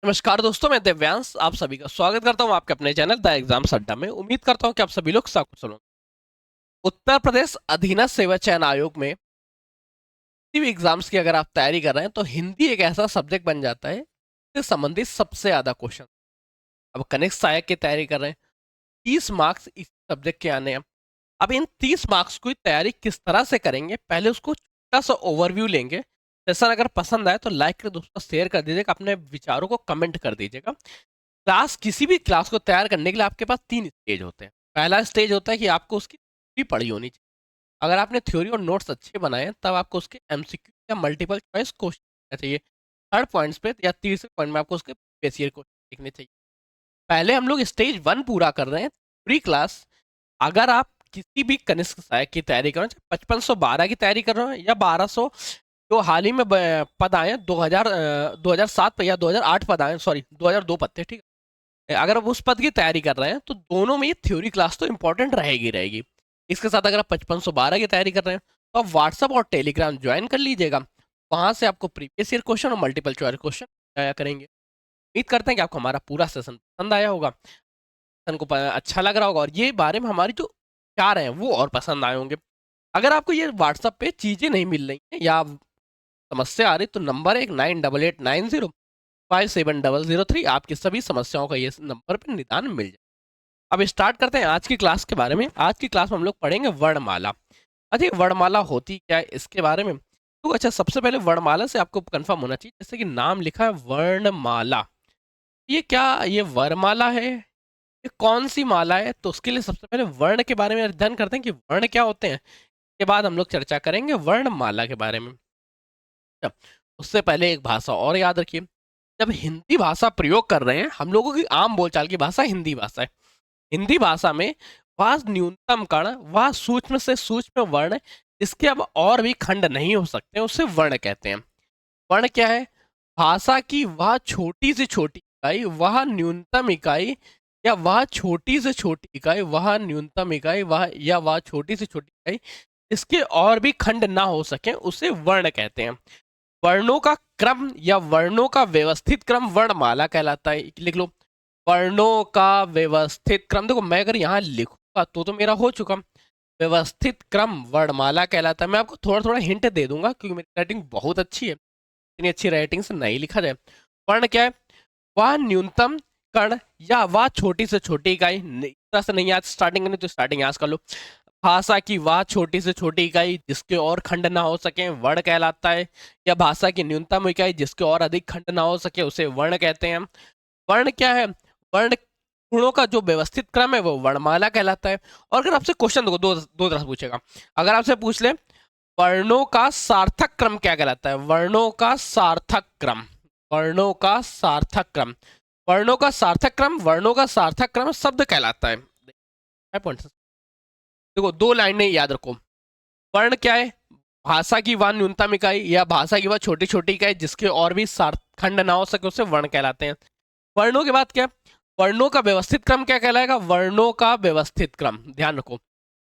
नमस्कार दोस्तों, मैं दिव्यांश आप सभी का स्वागत करता हूं आपके अपने चैनल द एग्जाम्स अड्डा में। उम्मीद करता हूं कि आप सभी लोग कुशल होंगे। उत्तर प्रदेश अधीनस्थ सेवा चयन आयोग में किसी भी एग्जाम्स की अगर आप तैयारी कर रहे हैं तो हिंदी एक ऐसा सब्जेक्ट बन जाता है जिससे संबंधित सबसे ज्यादा क्वेश्चन। अब कनिष्ठ सहायक की तैयारी कर रहे हैं, 30 मार्क्स इस सब्जेक्ट के आने हैं। अब इन 30 मार्क्स की तैयारी किस तरह से करेंगे, पहले उसको छोटा सा ओवरव्यू लेंगे। सेशन अगर पसंद आए तो लाइक कर दोस्तों, शेयर कर दीजिएगा, अपने विचारों को कमेंट कर दीजिएगा। किसी भी क्लास को तैयार करने के लिए आपके पास 3 स्टेज होते हैं। पहला स्टेज होता है कि आपको उसकी थ्योरी पढ़ी होनी चाहिए। अगर आपने थ्योरी और नोट्स अच्छे बनाए हैं तब आपको उसके एमसीक्यू या मल्टीपल चॉइस क्वेश्चन लिखना चाहिए। थर्ड पॉइंट्स पे या तीसरे पॉइंट में आपको उसके प्रीवियस क्वेश्चन लिखने चाहिए। पहले हम लोग स्टेज 1 पूरा कर रहे हैं, प्री क्लास। अगर आप किसी भी कनिष्ठ सहायक की तैयारी कर रहे हैं, 5512 की तैयारी कर रहे हैं या 1200 जो हाल ही में पद आए हैं, 2007 या 2008 पद आए, सॉरी 2002 पद थे, ठीक है। अगर आप उस पद की तैयारी कर रहे हैं तो दोनों में ये थ्योरी क्लास तो इंपॉर्टेंट रहेगी रहेगी। इसके साथ अगर आप 5512 की तैयारी कर रहे हैं तो आप व्हाट्सअप और टेलीग्राम ज्वाइन कर लीजिएगा। वहां से आपको प्रीवियस ईयर क्वेश्चन और मल्टीपल चॉइस क्वेश्चन आया करेंगे। उम्मीद करते हैं कि आपको हमारा पूरा सेशन पसंद आया होगा, सेशन को अच्छा लग रहा होगा और ये बारे में हमारी जो विचार हैं वो और पसंद आए होंगे। अगर आपको ये व्हाट्सअप पे चीजें नहीं मिल रही हैं या समस्या आ रही तो नंबर है 9889057003, आपकी सभी समस्याओं का ये नंबर पर निदान मिल जाए। अब स्टार्ट करते हैं आज की क्लास के बारे में। आज की क्लास में हम लोग पढ़ेंगे वर्णमाला। अच्छा, वर्णमाला होती क्या है इसके बारे में। तो अच्छा, सबसे पहले वर्णमाला से आपको कंफर्म होना चाहिए, जैसे कि नाम लिखा है वर्णमाला, ये क्या, ये वर्णमाला है, ये कौन सी माला है। तो उसके लिए सबसे पहले वर्ण के बारे में अध्ययन करते हैं कि वर्ण क्या होते हैं। के बाद हम लोग चर्चा करेंगे वर्णमाला के बारे में। अच्छा, उससे पहले एक भाषा और याद रखिए, जब हिंदी भाषा प्रयोग कर रहे हैं, हम लोगों की आम बोलचाल की भाषा हिंदी भाषा है। हिंदी भाषा में वह न्यूनतम कण, वह सूक्ष्म से सूक्ष्म वर्ण जिसके अब और भी खंड नहीं हो सकते उसे वर्ण कहते हैं। वर्ण क्या है? भाषा की वह छोटी से छोटी इकाई, वह न्यूनतम इकाई, या वह छोटी से छोटी इकाई, वह न्यूनतम इकाई, वह या वह छोटी से छोटी इकाई इसके और भी खंड ना हो सके उसे वर्ण कहते हैं। वर्णों का क्रम या वर्णों का व्यवस्थित क्रम वर्णमाला कहलाता है। लिख लो, वर्णों का व्यवस्थित क्रम। देखो, मैं अगर यहाँ लिखूंगा तो मेरा हो चुका। व्यवस्थित क्रम वर्णमाला कहलाता है। मैं आपको थोड़ा थोड़ा हिंट दे दूंगा क्योंकि मेरी राइटिंग बहुत अच्छी है, इतनी अच्छी राइटिंग से नहीं लिखा जाए। वर्ण क्या है? वह न्यूनतम कण या वह छोटी से छोटी इकाई। इस तरह से नहीं, आज स्टार्टिंग करनी तो स्टार्टिंग आज कर लो। भाषा की वह छोटी से छोटी इकाई जिसके और खंड ना हो सके वर्ण कहलाता है, या भाषा की न्यूनतम इकाई जिसके और अधिक खंड ना हो सके उसे वर्ण कहते हैं। वर्ण क्या है? वर्ण गुणों का जो व्यवस्थित क्रम है वो वर्णमाला कहलाता है। और अगर आपसे क्वेश्चन दो दो दो तरह से पूछेगा, अगर आपसे पूछ ले वर्णों का सार्थक क्रम क्या कहलाता है, वर्णों का सार्थक क्रम, वर्णों का सार्थक क्रम, वर्णों का सार्थक क्रम, वर्णों का सार्थक क्रम शब्द कहलाता है। देखो, 2 लाइनें याद रखो। वर्ण क्या है? भाषा की वह न्यूनतम इकाई या भाषा की वह छोटी छोटी इकाई जिसके और भी खंड ना हो सके उसे वर्ण कहलाते हैं। वर्णों के बाद क्या? वर्णों का व्यवस्थित क्रम क्या कहलाएगा? वर्णों का व्यवस्थित क्रम, ध्यान रखो,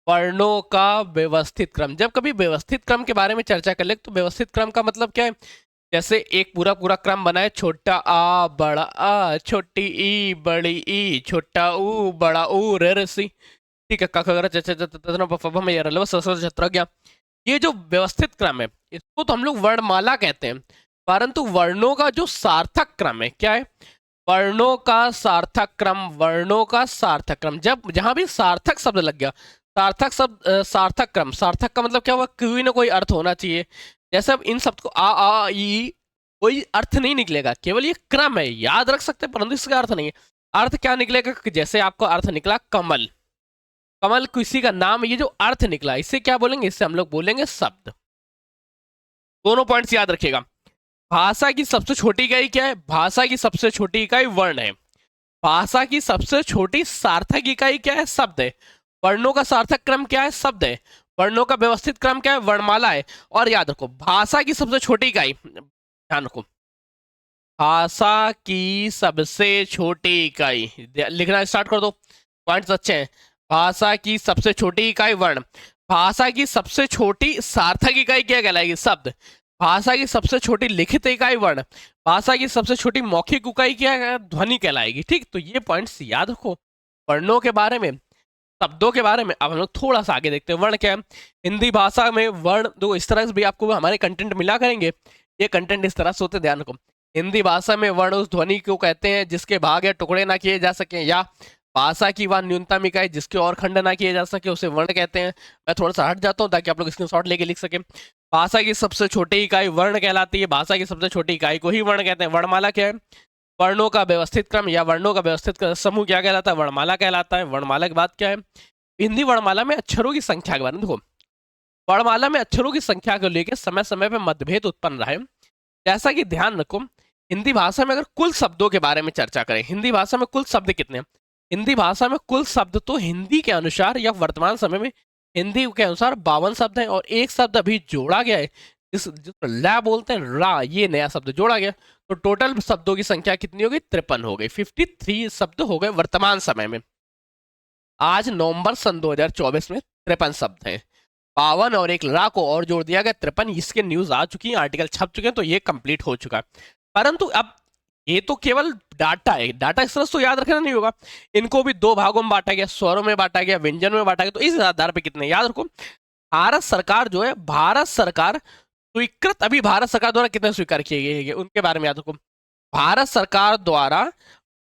वर्णों का व्यवस्थित क्रम। जब कभी व्यवस्थित क्रम के बारे में चर्चा कर ले तो व्यवस्थित क्रम का मतलब क्या है? जैसे एक पूरा पूरा क्रम बना है, छोटा आ बड़ा आ, छोटी ई बड़ी ई, छोटा ऊ बड़ा ऊ, रे रे सी, ठीक है, ये जो व्यवस्थित क्रम है इसको तो हम लोग वर्णमाला कहते हैं। परंतु वर्णों का जो सार्थक क्रम है क्या है? वर्णों का सार्थक क्रम, वर्णों का सार्थक क्रम, जब जहां भी सार्थक शब्द लग गया, सार्थक शब्द, सार्थक क्रम, सार्थक का मतलब क्या हुआ? कोई ना कोई अर्थ होना चाहिए। जैसे अब इन शब्द को आ ई, कोई अर्थ नहीं निकलेगा, केवल ये क्रम है, याद रख सकते हैं परंतु इसका अर्थ नहीं है। अर्थ क्या निकलेगा? जैसे आपको अर्थ निकला कमल, कमल किसी का नाम, ये जो अर्थ निकला इसे क्या बोलेंगे? इससे हम लोग बोलेंगे शब्द। दोनों पॉइंट्स याद रखिएगा। भाषा की सबसे छोटी इकाई क्या है? भाषा की सबसे छोटी इकाई वर्ण है। भाषा की सबसे छोटी सार्थक इकाई क्या है? शब्द है। वर्णों का सार्थक क्रम क्या है? शब्द है। वर्णों का व्यवस्थित क्रम क्या है? वर्णमाला है। और याद रखो, भाषा की सबसे छोटी इकाई, ध्यान रखो, भाषा की सबसे छोटी इकाई, लिखना स्टार्ट कर दो, पॉइंट्स अच्छे हैं। भाषा की सबसे छोटी इकाई वर्ण, भाषा की सबसे छोटी सार्थक इकाई क्या कहलाएगी? शब्द। भाषा की सबसे छोटी लिखित इकाई वर्ण, भाषा की सबसे छोटी मौखिक इकाई क्या है, ध्वनि कहलाएगी। ठीक, तो ये पॉइंट्स याद रखो वर्णों के बारे में, शब्दों के बारे में। अब हम लोग थोड़ा सा आगे देखते हैं, वर्ण क्या है। हिंदी भाषा में वर्ण दो इस तरह से भी आपको हमारे कंटेंट मिला करेंगे, ये कंटेंट इस तरह से होते, ध्यान रखो। हिंदी भाषा में वर्ण उस ध्वनि को कहते हैं जिसके भाग या टुकड़े ना किए जा सके, या भाषा की वह न्यूनतम इकाई जिसके और खंड ना किए जा सके, उसे वर्ण कहते हैं। मैं थोड़ा सा हट जाता हूँ ताकि आप लोग स्क्रीनशॉट लेके लिख सके। भाषा की सबसे छोटी इकाई वर्ण कहलाती है, भाषा की सबसे छोटी इकाई को ही वर्ण कहते हैं। वर्णमाला क्या है, वर्णों का व्यवस्थित क्रम या वर्णों का व्यवस्थित समूह क्या कहलाता है, वर्णमाला कहलाता है। वर्णमाला की बात क्या है, हिंदी वर्णमाला में अक्षरों की संख्या के बारे में देखो। वर्णमाला में अक्षरों की संख्या को लेकर समय समय पर मतभेद उत्पन्न रहा है। जैसा कि ध्यान रखो, हिंदी भाषा में अगर कुल शब्दों के बारे में चर्चा करें, हिंदी भाषा में कुल शब्द कितने हैं, हिंदी भाषा में कुल शब्द तो हिंदी के अनुसार या वर्तमान समय में हिंदी के अनुसार 52 शब्द हैं, और एक शब्द अभी जोड़ा गया है जिस ला बोलते हैं, रा, ये नया शब्द जोड़ा गया। तो टोटल शब्दों की संख्या कितनी हो गई, 53 हो गई। 53 शब्द हो गए वर्तमान समय में। आज नवंबर सन 2024 में 53 शब्द हैं। 52 और एक ला को और जोड़ दिया गया 53। इसके न्यूज आ चुकी है, आर्टिकल छप चुके हैं, तो ये कंप्लीट हो चुका है। परंतु अब ये तो केवल डाटा है, डाटा इस तरह से तो याद रखना नहीं होगा। इनको भी दो भागों में बांटा गया, स्वरों में बांटा गया, व्यंजन में बांटा गया। तो इस आधार पर कितने याद रखो। भारत सरकार जो है, भारत सरकार स्वीकृत, अभी भारत सरकार द्वारा कितने स्वीकार किए गए उनके बारे में याद रखो। भारत सरकार द्वारा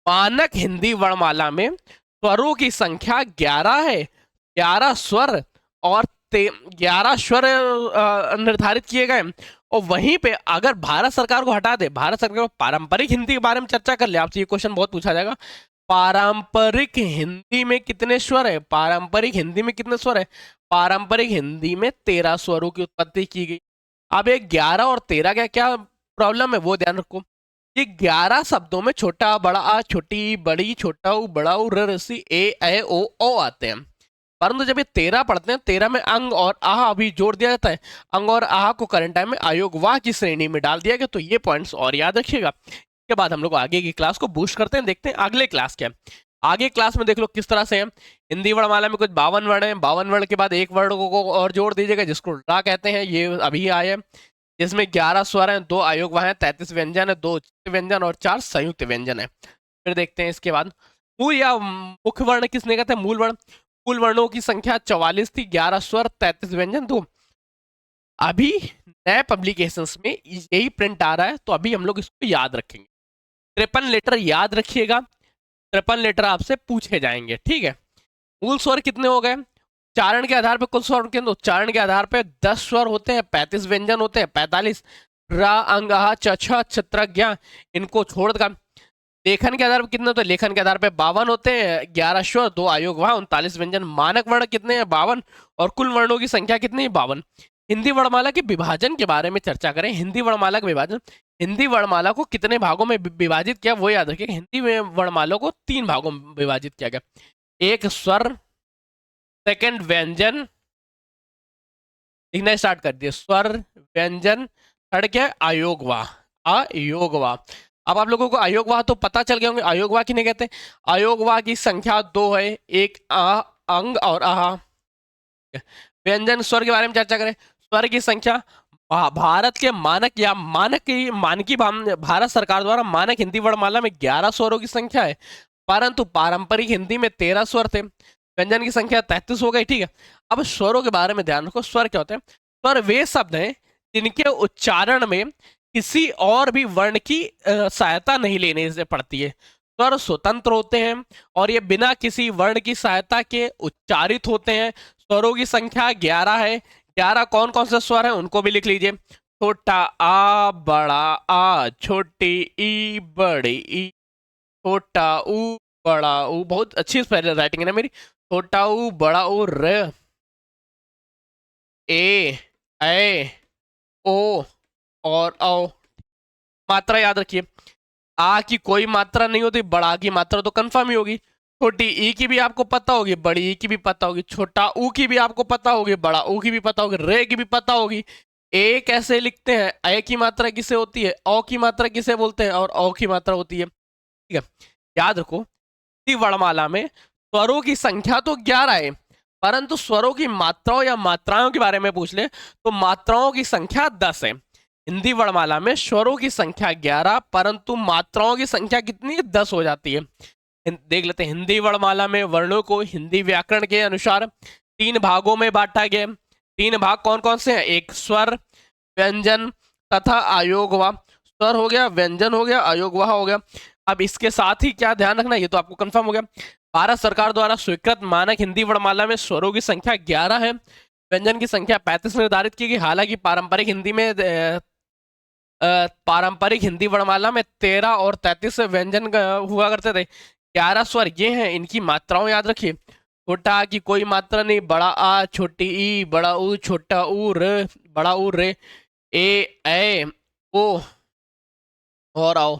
मानक हिंदी वर्णमाला में स्वरों की संख्या 11 है। 11 स्वर और 11 स्वर निर्धारित किए गए। और वहीं पे अगर भारत सरकार को हटा दे, भारत सरकार को पारंपरिक हिंदी के बारे में चर्चा कर ले, आपसे ये क्वेश्चन बहुत पूछा जाएगा, पारंपरिक हिंदी में कितने स्वर है, पारंपरिक हिंदी में कितने स्वर है। पारंपरिक हिंदी में 13 स्वरों की उत्पत्ति की गई। अब एक 11 और 13 का क्या प्रॉब्लम है वो ध्यान रखो। ये 11 शब्दों में छोटा बड़ा आ, छोटी बड़ी, छोटा ऊ, बड़ा ऊ, र, रसी, ए ओ आते हैं। परंतु जब ये 13 पढ़ते हैं, 13 में अंग और आह अभी जोड़ दिया जाता है। अंग और आह को करंट टाइम में अयोग वाह की श्रेणी में डाल दिया गया। तो ये पॉइंट्स और याद रखिएगा। इसके बाद हम लोग आगे की क्लास को बूस्ट करते हैं, देखते हैं अगले क्लास क्या है। आगे क्लास में देख लो किस तरह से है। हिंदी वर्णमाला में कुछ 52 वर्ण है, 52 वर्ण के बाद एक वर्ण को और जोड़ दीजिएगा जिसको रा कहते हैं, ये अभी आए हैं। जिसमें 11 स्वर हैं, 2 अयोग वाह हैं, 33 व्यंजन है, 2 व्यंजन और 4 संयुक्त व्यंजन है। फिर देखते हैं इसके बाद मूल या मुख्य वर्ण किसने कहते हैं, मूल वर्ण। मूल वर्णों की संख्या 44 थी, 11 स्वर, 33 व्यंजन। तो अभी नए पब्लिकेशंस में यही प्रिंट आ रहा है, तो अभी हम लोग इसको याद रखेंगे। 53 लेटर याद रखिएगा, 53 लेटर आपसे पूछे जाएंगे, ठीक है। मूल स्वर कितने हो गए, उच्चारण के आधार पर कुल स्वर के उच्चारण के आधार पर 10 स्वर होते हैं, 35 व्यंजन होते हैं, 45 रा, अंग, आह, चछ, छत्र, ज्ञा, इनको छोड़कर। लेखन के आधार पर कितने होते हैं, लेखन के आधार पर 52 होते हैं, 11 स्वर, 2 अयोग वाह, 39 व्यंजन। मानक वर्ण कितने हैं, 52, और कुल वर्णों की संख्या कितनी है, 52। हिंदी वर्णमाला के विभाजन के बारे में चर्चा करें। हिंदी वर्णमाला का विभाजन, हिंदी वर्णमाला को कितने भागों में विभाजित किया वो याद रखिए। हिंदी में वर्णमाला को 3 भागों में विभाजित किया गया। एक स्वर, सेकंड व्यंजन, लिखना स्टार्ट कर दिए, स्वर, व्यंजन, थर्ड क्या है, अयोगवाह, अयोगवाह। अब आप लोगों को अयोगवाह तो पता चल गए होंगे, अयोगवाह किन्हें कहते हैं। अयोगवाह की संख्या 2 है, एक आ, अंग और आहा। व्यंजन स्वर के बारे में चर्चा करें। स्वर की संख्या भारत के मानक या मानकी भारत सरकार द्वारा मानक हिंदी वर्णमाला में 11 स्वरों की संख्या है, परंतु पारंपरिक हिंदी में 13 स्वर थे। व्यंजन की संख्या 33 हो गई, ठीक है। अब स्वरों के बारे में ध्यान रखो। स्वर क्या होते हैं, स्वर वे शब्द हैं जिनके उच्चारण में किसी और भी वर्ण की सहायता नहीं लेने से पड़ती है। स्वर स्वतंत्र होते हैं और ये बिना किसी वर्ण की सहायता के उच्चारित होते हैं। स्वरों की संख्या 11 है। 11 कौन कौन से स्वर हैं उनको भी लिख लीजिए। छोटा आ, बड़ा आ, छोटी ई, बड़ी ई, छोटा ऊ, बड़ा ऊ। बहुत अच्छी राइटिंग है ना मेरी। छोटा ऊ, बड़ा ऊ, र, ए ओ और औ। मात्रा याद रखिए, आ की कोई मात्रा नहीं होती, बड़ा की मात्रा तो कंफर्म ही होगी। छोटी ई की भी आपको पता होगी, बड़ी ई की भी पता होगी, छोटा ऊ की भी आपको पता होगी, बड़ा ऊ की भी पता होगी, रे की भी पता होगी। ए कैसे लिखते हैं, ए की मात्रा किसे होती है, औ की मात्रा किसे बोलते हैं, और औ की मात्रा होती है, ठीक है। याद रखो, वर्णमाला में स्वरों की संख्या तो 11 है, परंतु स्वरों की मात्राओं या मात्राओं के बारे में पूछ ले तो मात्राओं की संख्या 10 है। हिंदी वर्णमाला में स्वरों की संख्या 11 परंतु मात्राओं की संख्या कितनी है? 10 हो जाती है। देख लेते हैं, हिंदी वर्णमाला में वर्णों को हिंदी व्याकरण के अनुसार 3 भागों में बांटा गया। 3 भाग कौन कौन से हैं? एक स्वर, व्यंजन तथा अयोगवा। स्वर हो गया, व्यंजन हो गया, अयोगवा हो गया। अब इसके साथ ही क्या ध्यान रखना, ये तो आपको कंफर्म हो गया, भारत सरकार द्वारा स्वीकृत मानक हिंदी वर्णमाला में स्वरों की संख्या 11 है, व्यंजन की संख्या 35 निर्धारित की गई। हालांकि पारंपरिक हिंदी वर्णमाला में 13 और 33 व्यंजन हुआ करते थे। 11 स्वर ये हैं, इनकी मात्राओं याद रखिए। छोटा आ की कोई मात्रा नहीं, बड़ा आ, छोटी ई, बड़ा ऊ, छोटा ऊ, र, बड़ा ऊ, रे, ए ओ और आओ।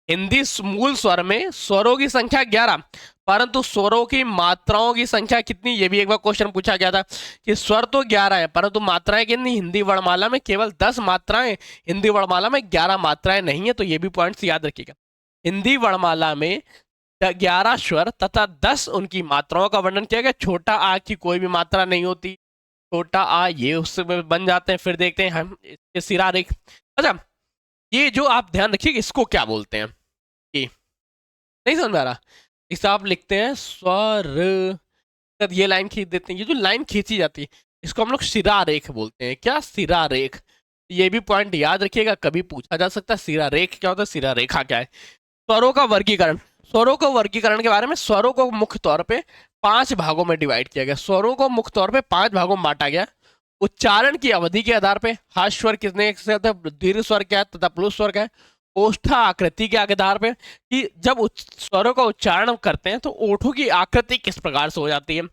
हिंदी मूल स्वर में स्वरों की संख्या 11 परंतु स्वरों की मात्राओं की संख्या कितनी, ये भी एक बार क्वेश्चन पूछा गया था कि स्वर तो 11 है परंतु मात्राएं कितनी? हिंदी वर्णमाला में केवल 10 मात्राएं, हिंदी वर्णमाला में 11 मात्राएं नहीं है, तो ये भी पॉइंट्स याद रखिएगा। हिंदी वर्णमाला में 11 स्वर तथा 10 उनकी मात्राओं का वर्णन किया गया। छोटा आ की कोई भी मात्रा नहीं होती, छोटा आ ये उससे बन जाते हैं। फिर देखते हैं हम इसके सिरा रेख। अच्छा, ये जो आप ध्यान रखिए इसको क्या बोलते हैं, कि नहीं समझ में आ रहा? इसे आप लिखते हैं स्वर, ये लाइन खींच देते हैं। ये जो लाइन खींची जाती है इसको हम लोग सिरा रेख बोलते हैं। क्या? सिरा रेख। ये भी पॉइंट याद रखिएगा, कभी पूछा जा सकता है सिरा रेख क्या होता है, सिरा रेखा क्या है। स्वरों का वर्गीकरण। स्वरों को वर्गीकरण के बारे में, स्वरों को मुख्य तौर पे 5 भागों में डिवाइड किया गया। स्वरों को मुख्य तौर पे 5 भागों में बांटा गया। उच्चारण की अवधि के आधार पे, हार्श स्वर कितने से होता है, दीर्घ स्वर क्या है तथा प्लुत स्वर क्या है। ओष्ठा आकृति के आधार पे, कि जब स्वरों का उच्चारण करते हैं तो ओठों की आकृति किस प्रकार से हो जाती है।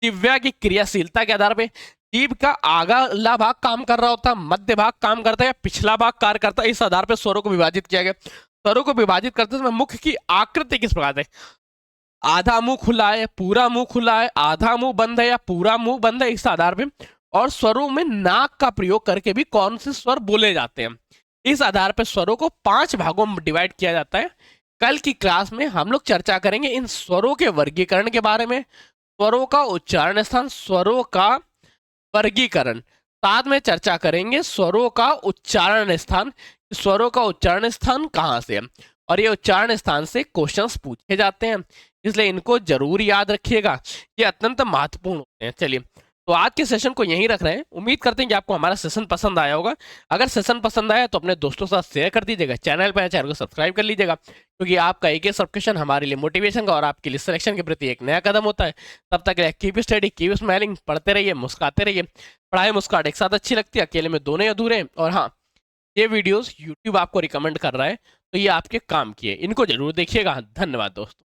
दिव्या की क्रियाशीलता के आधार पे, जीभ का आगला भाग काम कर रहा होता है, मध्य भाग काम करता है या पिछला भाग कार्य करता है, इस आधार पर स्वरों को विभाजित किया गया। स्वरों को विभाजित करते समय मुख की आकृति किस प्रकार से, आधा मुंह खुला है, पूरा मुंह खुला है, आधा मुंह बंद है या पूरा मुंह बंद है, इस आधार पे। और स्वरों में नाक का प्रयोग करके भी कौन से स्वर बोले जाते हैं, इस आधार पर स्वरों को 5 भागों में डिवाइड किया जाता है। कल की क्लास में हम लोग चर्चा करेंगे इन स्वरों के वर्गीकरण के बारे में, स्वरों का उच्चारण स्थान, स्वरों का वर्गीकरण। साथ में चर्चा करेंगे स्वरों का उच्चारण स्थान, स्वरों का उच्चारण स्थान कहाँ से है, और ये उच्चारण स्थान से क्वेश्चंस पूछे जाते हैं, इसलिए इनको जरूर याद रखिएगा, ये अत्यंत महत्वपूर्ण होते हैं। चलिए, तो आज के सेशन को यहीं रख रहे हैं। उम्मीद करते हैं कि आपको हमारा सेशन पसंद आया होगा। अगर सेशन पसंद आया तो अपने दोस्तों के साथ शेयर कर दीजिएगा, चैनल पर है चैनल को सब्सक्राइब कर लीजिएगा, क्योंकि आपका एक सब्सक्रिप्शन हमारे लिए मोटिवेशन का और आपके लिए सिलेक्शन के प्रति एक नया कदम होता है। तब तक कीप स्टडी, कीप स्माइलिंग, पढ़ते रहिए, मुस्कुराते रहिए। पढ़ाई मुस्कुराहट एक साथ अच्छी लगती है, अकेले में दोनों अधूरे। और हाँ, ये वीडियोस यूट्यूब आपको रिकमेंड कर रहा है, तो ये आपके काम की है, इनको जरूर देखिएगा। धन्यवाद दोस्तों।